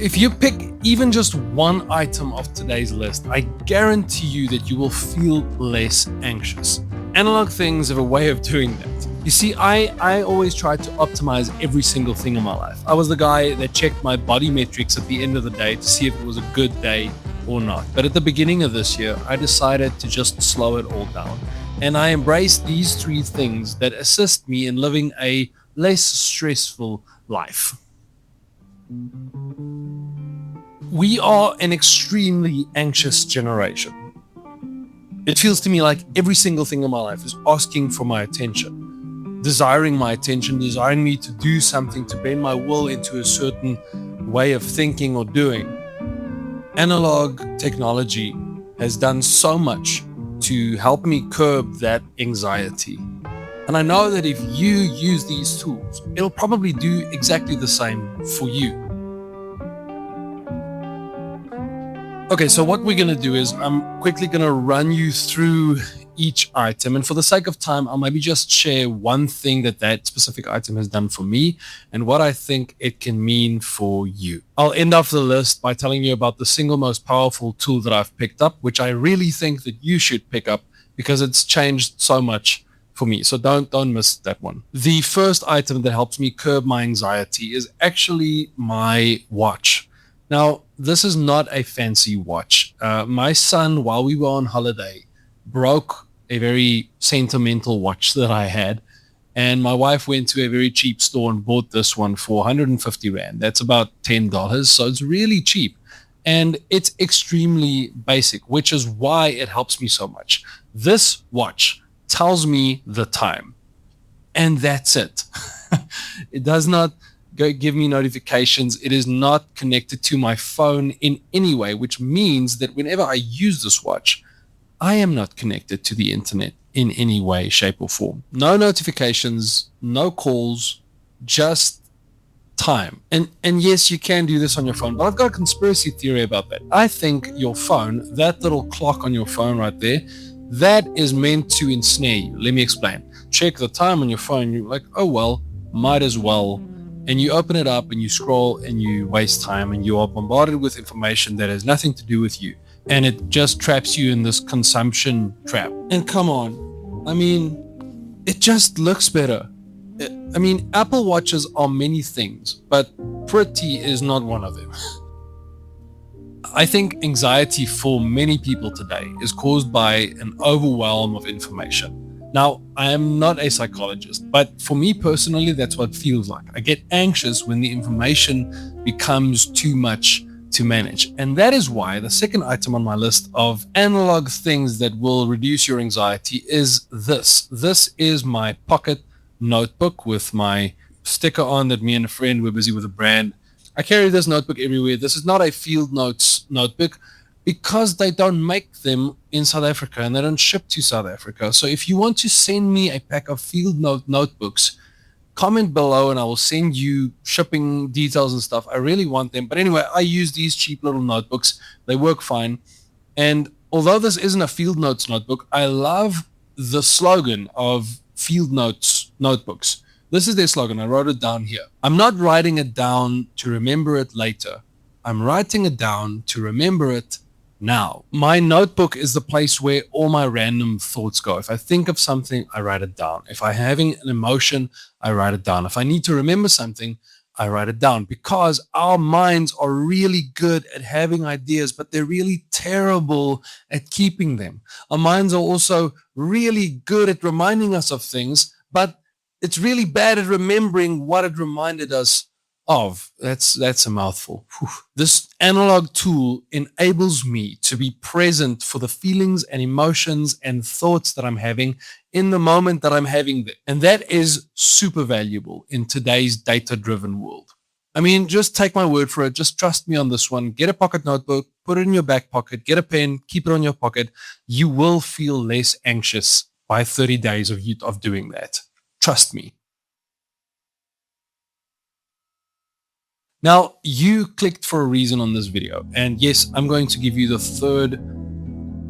If you pick even just one item of today's list, I guarantee you that you will feel less anxious. Analog things have a way of doing that. You see, I always tried to optimize every single thing in my life. I was the guy that checked my body metrics at the end of the day to see if it was a good day or not. But at the beginning of this year, I decided to just slow it all down. And I embraced these three things that assist me in living a less stressful life. We are an extremely anxious generation. It feels to me like every single thing in my life is asking for my attention, desiring my attention, desiring me to do something, to bend my will into a certain way of thinking or doing. Analog technology has done so much to help me curb that anxiety. And I know that if you use these tools, it'll probably do exactly the same for you. Okay, so what we're going to do is I'm quickly going to run you through each item. And for the sake of time, I'll maybe just share one thing that specific item has done for me and what I think it can mean for you. I'll end off the list by telling you about the single most powerful tool that I've picked up, which I really think that you should pick up because it's changed so much for me. So don't miss that one. The first item that helps me curb my anxiety is actually my watch. Now, this is not a fancy watch. My son, while we were on holiday, broke a very sentimental watch that I had. And my wife went to a very cheap store and bought this one for 150 Rand. That's about $10. So it's really cheap. And it's extremely basic, which is why it helps me so much. This watch tells me the time. And that's it. It does not give me notifications. It is not connected to my phone in any way, which means that whenever I use this watch, I am not connected to the internet in any way, shape, or form. No notifications, no calls, just time. And yes, you can do this on your phone, but I've got a conspiracy theory about that. I think your phone, that little clock on your phone right there, that is meant to ensnare you. Let me explain. Check the time on your phone. You're like, oh, well, might as well. And you open it up and you scroll and you waste time and you are bombarded with information that has nothing to do with you. And it just traps you in this consumption trap. And come on, I mean, it just looks better. I mean, Apple Watches are many things, but pretty is not one of them. I think anxiety for many people today is caused by an overwhelm of information. Now, I am not a psychologist, but for me personally, that's what it feels like. I get anxious when the information becomes too much to manage. And that is why the second item on my list of analog things that will reduce your anxiety is this. This is my pocket notebook with my sticker on that me and a friend were busy with a brand. I carry this notebook everywhere. This is not a field notes notebook, because they don't make them in South Africa and they don't ship to South Africa. So if you want to send me a pack of field notebooks, comment below and I will send you shipping details and stuff. I really want them. But anyway, I use these cheap little notebooks. They work fine. And although this isn't a field notes notebook, I love the slogan of field notes notebooks. This is their slogan. I wrote it down here. I'm not writing it down to remember it later. I'm writing it down to remember it now. My notebook is the place where all my random thoughts go. If I think of something, I write it down. If I'm having an emotion, I write it down. If I need to remember something, I write it down, because our minds are really good at having ideas, but they're really terrible at keeping them. Our minds are also really good at reminding us of things, but it's really bad at remembering what it reminded us of. That's a mouthful. Whew. This analog tool enables me to be present for the feelings and emotions and thoughts that I'm having in the moment that I'm having them. And that is super valuable in today's data-driven world. I mean, just take my word for it. Just trust me on this one. Get a pocket notebook, put it in your back pocket, get a pen, keep it on your pocket. You will feel less anxious by 30 days of doing that. Trust me. Now, you clicked for a reason on this video, and yes, I'm going to give you the third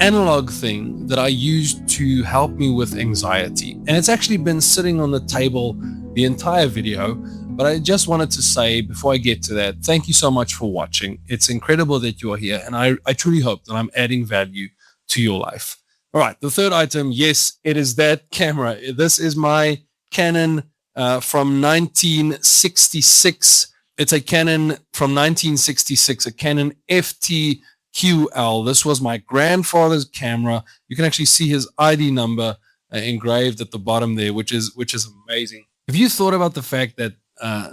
analog thing that I use to help me with anxiety. And it's actually been sitting on the table the entire video, But I just wanted to say, before I get to that, thank you so much for watching. It's incredible that you are here, and I truly hope that I'm adding value to your life. All right, the third item, yes, it is that camera. This is my Canon from 1966. It's a Canon from 1966, a Canon FT-QL. This was my grandfather's camera. You can actually see his ID number engraved at the bottom there, which is amazing. Have you thought about the fact that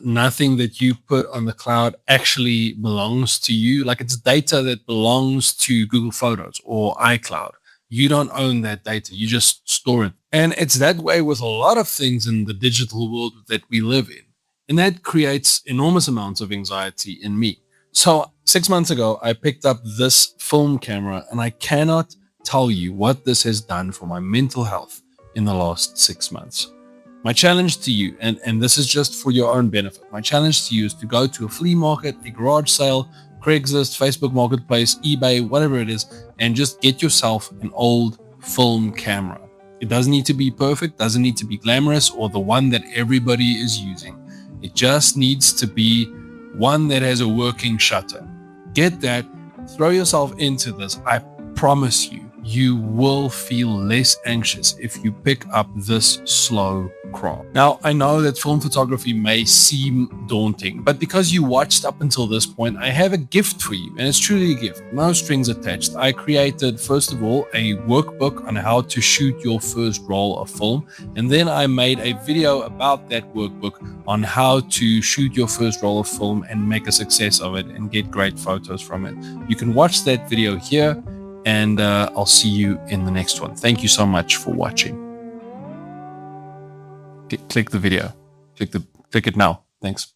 nothing that you put on the cloud actually belongs to you? Like, it's data that belongs to Google Photos or iCloud. You don't own that data. You just store it. And it's that way with a lot of things in the digital world that we live in. And that creates enormous amounts of anxiety in me. So 6 months ago, I picked up this film camera, and I cannot tell you what this has done for my mental health in the last 6 months. My challenge to you, and this is just for your own benefit, my challenge to you is to go to a flea market, a garage sale, Craigslist, Facebook Marketplace, eBay, whatever it is, and just get yourself an old film camera. It doesn't need to be perfect, doesn't need to be glamorous or the one that everybody is using. It just needs to be one that has a working shutter. Get that, throw yourself into this. I promise you, you will feel less anxious if you pick up this slow craft. Now, I know that film photography may seem daunting, but because you watched up until this point, I have a gift for you, and it's truly a gift. No strings attached. I created, first of all, a workbook on how to shoot your first roll of film, and then I made a video about that workbook on how to shoot your first roll of film and make a success of it and get great photos from it. You can watch that video here, and I'll see you in the next one. Thank you so much for watching. Click the video. Click it now. Thanks.